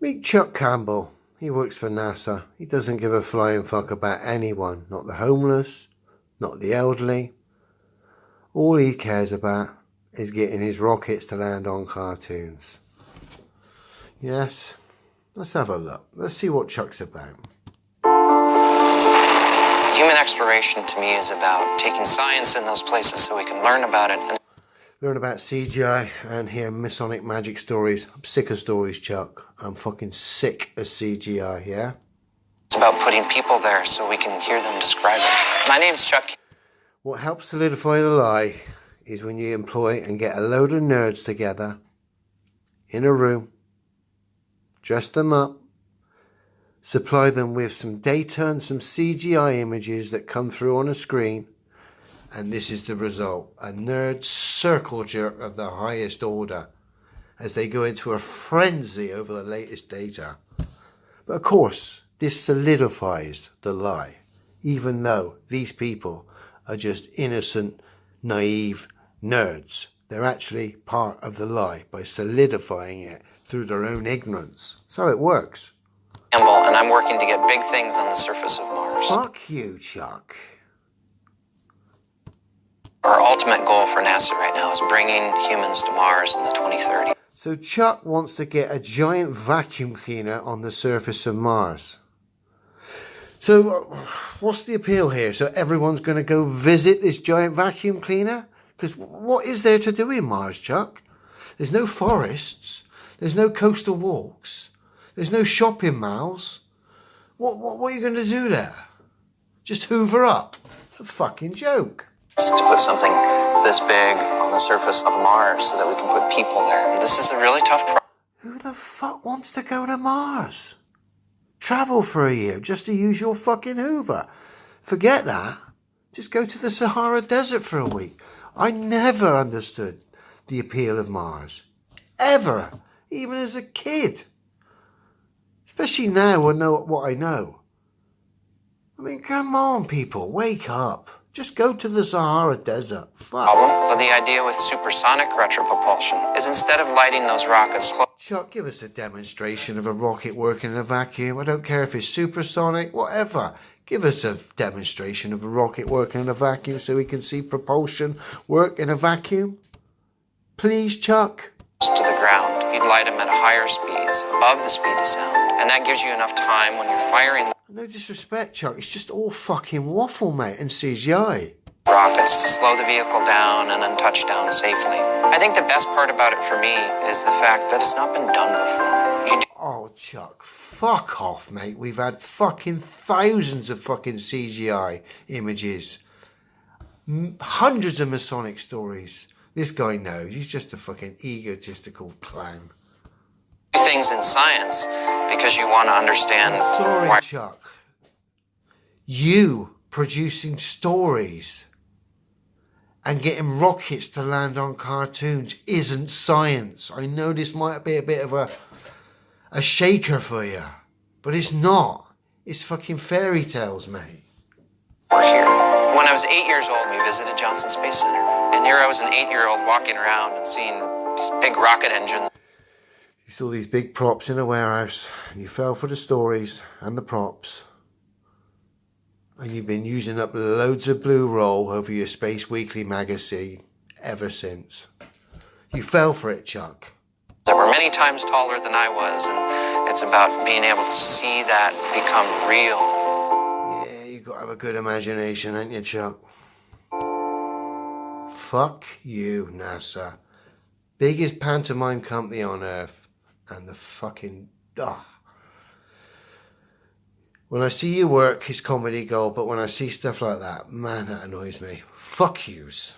Meet Chuck Campbell. He works for NASA. He doesn't give a flying fuck about anyone. Not the homeless, not the elderly. All he cares about is getting his rockets to land on cartoons. Yes, let's have a look. Let's see what Chuck's about. Human exploration to me is about taking science in those places so we can learn about it. Learn about CGI and hear Masonic magic stories. I'm sick of stories, Chuck. I'm fucking sick of CGI, yeah? It's about putting people there so we can hear them describe it. My name's Chuck. What helps solidify the lie is when you employ and get a load of nerds together in a room, dress them up, supply them with some data and some CGI images that come through on a screen, and this is the result. A nerd circle jerk of the highest order as they go into a frenzy over the latest data. But of course, this solidifies the lie, even though these people are just innocent, naive nerds. They're actually part of the lie by solidifying it through their own ignorance. That's how it works. And I'm working to get big things on the surface of Mars. Fuck you, Chuck. Our ultimate goal for NASA right now is bringing humans to Mars in the 2030s. So Chuck wants to get a giant vacuum cleaner on the surface of Mars. So what's the appeal here? So everyone's going to go visit this giant vacuum cleaner? Because what is there to do in Mars, Chuck? There's no forests. There's no coastal walks. There's no shopping malls. What are you going to do there? Just hoover up? It's a fucking joke. To put something this big on the surface of Mars so that we can put people there. This is a really tough problem. Who the fuck wants to go to Mars? Travel for a year just to use your fucking Hoover. Forget that. Just go to the Sahara Desert for a week. I never understood the appeal of Mars. Ever. Even as a kid. Especially now I know what I know. I mean, come on, people. Wake up. Just go to the Sahara Desert. Fuck. But the idea with supersonic retropropulsion is instead of lighting those rockets... Chuck, give us a demonstration of a rocket working in a vacuum. I don't care if it's supersonic, whatever. Give us a demonstration of a rocket working in a vacuum so we can see propulsion work in a vacuum. Please, Chuck. To the ground, you'd light them at higher speeds, above the speed of sound. And that gives you enough time when you're firing... No disrespect, Chuck. It's just all fucking waffle, mate, and CGI. ...rockets to slow the vehicle down and then touch down safely. I think the best part about it for me is the fact that it's not been done before. Oh, Chuck, fuck off, mate. We've had fucking thousands of fucking CGI images. Hundreds of Masonic stories. This guy knows. He's just a fucking egotistical clown. Things in science because you want to understand... Sorry, why... Chuck. You producing stories and getting rockets to land on cartoons isn't science. I know this might be a bit of a shaker for you, but it's not. It's fucking fairy tales, mate. We're here. When I was 8 years old, we visited Johnson Space Center. And here I was an 8-year-old walking around and seeing these big rocket engines. You saw these big props in a warehouse, and you fell for the stories and the props. And you've been using up loads of blue roll over your Space Weekly magazine ever since. You fell for it, Chuck. That were many times taller than I was, and it's about being able to see that become real. Yeah, you've got to have a good imagination, ain't you, Chuck? Fuck you, NASA. Biggest pantomime company on Earth. And the fucking... When I see you work, it's comedy gold, but when I see stuff like that, man, that annoys me. Fuck yous.